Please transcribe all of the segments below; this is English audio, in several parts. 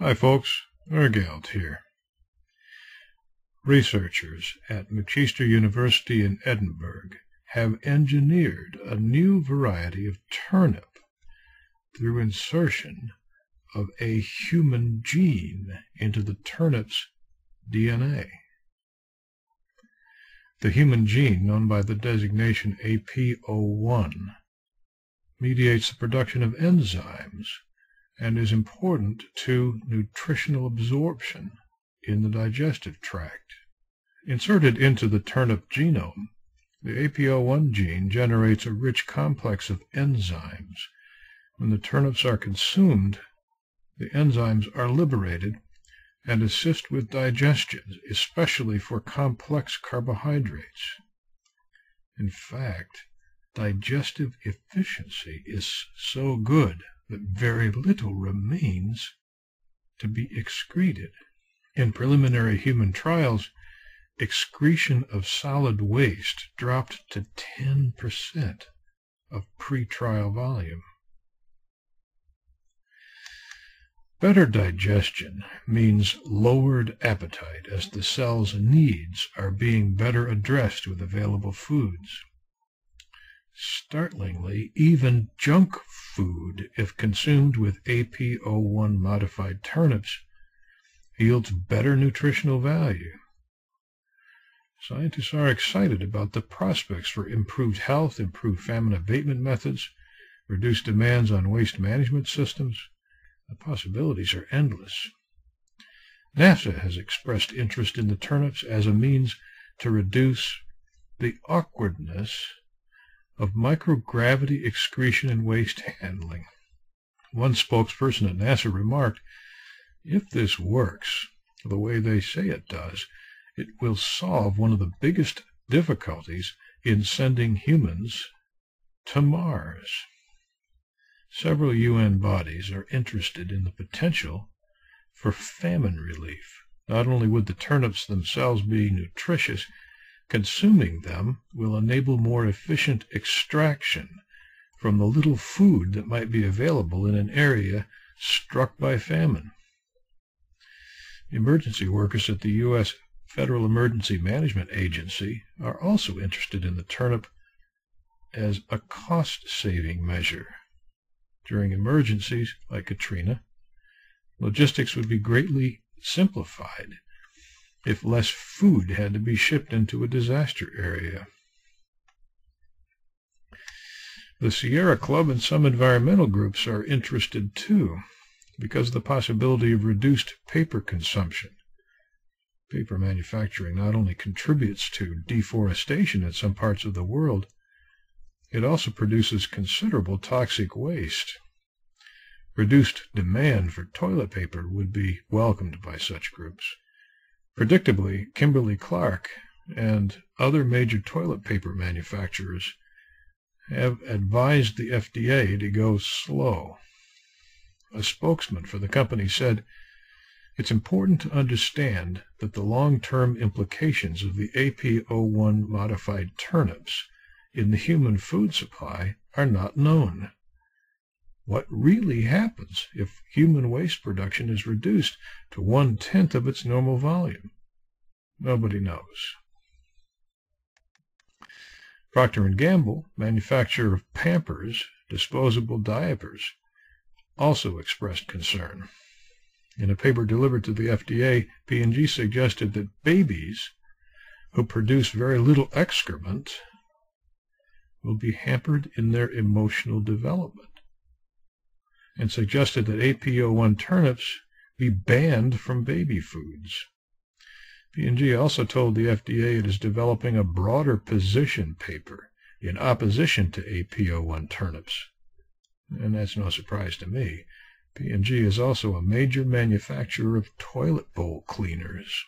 Hi folks, Ergelt here. Researchers at McCheester University in Edinburgh have engineered a new variety of turnip through insertion of a human gene into the turnip's DNA. The human gene, known by the designation AP01, mediates the production of enzymes and is important to nutritional absorption in the digestive tract. Inserted into the turnip genome, the AP01 gene generates a rich complex of enzymes. When the turnips are consumed, the enzymes are liberated and assist with digestion, especially for complex carbohydrates. In fact, digestive efficiency is so good that very little remains to be excreted. In preliminary human trials, excretion of solid waste dropped to 10% of pre-trial volume. Better digestion means lowered appetite as the cell's needs are being better addressed with available foods. Startlingly, even junk food, if consumed with AP01-Modified turnips, yields better nutritional value. Scientists are excited about the prospects for improved health, improved famine abatement methods, reduced demands on waste management systems. The possibilities are endless. NASA has expressed interest in the turnips as a means to reduce the awkwardness of microgravity excretion and waste handling. One spokesperson at NASA remarked, "If this works the way they say it does, it will solve one of the biggest difficulties in sending humans to Mars." Several UN bodies are interested in the potential for famine relief. Not only would the turnips themselves be nutritious, consuming them will enable more efficient extraction from the little food that might be available in an area struck by famine. Emergency workers at the U.S. Federal Emergency Management Agency are also interested in the turnip as a cost-saving measure. During emergencies like Katrina, logistics would be greatly simplified if less food had to be shipped into a disaster area. The Sierra Club and some environmental groups are interested too, because of the possibility of reduced paper consumption. Paper manufacturing not only contributes to deforestation in some parts of the world, it also produces considerable toxic waste. Reduced demand for toilet paper would be welcomed by such groups. Predictably, Kimberly-Clark and other major toilet paper manufacturers have advised the FDA to go slow. A spokesman for the company said, "It's important to understand that the long-term implications of the AP01-Modified turnips in the human food supply are not known. What really happens if human waste production is reduced to 1/10 of its normal volume? Nobody knows." Procter & Gamble, manufacturer of Pampers, disposable diapers, also expressed concern. In a paper delivered to the FDA, P&G suggested that babies who produce very little excrement will be hampered in their emotional development, and suggested that AP01 turnips be banned from baby foods. P&G also told the FDA it is developing a broader position paper in opposition to AP01 turnips. And that's no surprise to me. P&G is also a major manufacturer of toilet bowl cleaners.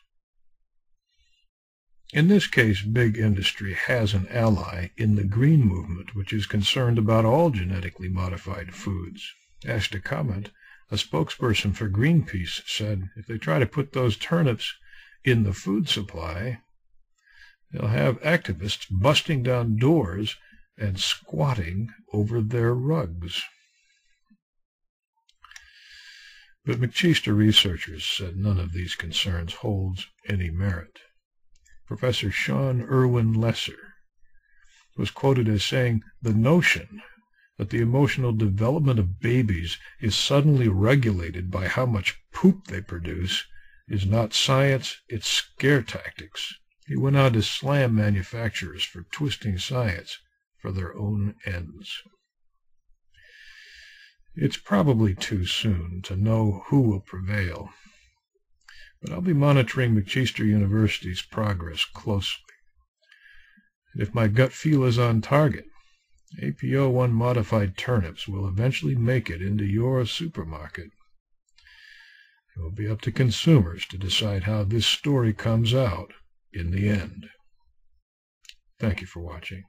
In this case, big industry has an ally in the green movement, which is concerned about all genetically modified foods. Asked to comment, a spokesperson for Greenpeace said if they try to put those turnips in the food supply, they'll have activists busting down doors and squatting over their rugs. But McCheester researchers said none of these concerns holds any merit. Professor Sean Irwin Lesser was quoted as saying, "The notion that the emotional development of babies is suddenly regulated by how much poop they produce is not science, it's scare tactics." He went on to slam manufacturers for twisting science for their own ends. It's probably too soon to know who will prevail, but I'll be monitoring McCheester University's progress closely. And if my gut feel is on target, AP01-Modified turnips will eventually make it into your supermarket. It will be up to consumers to decide how this story comes out in the end. Thank you for watching.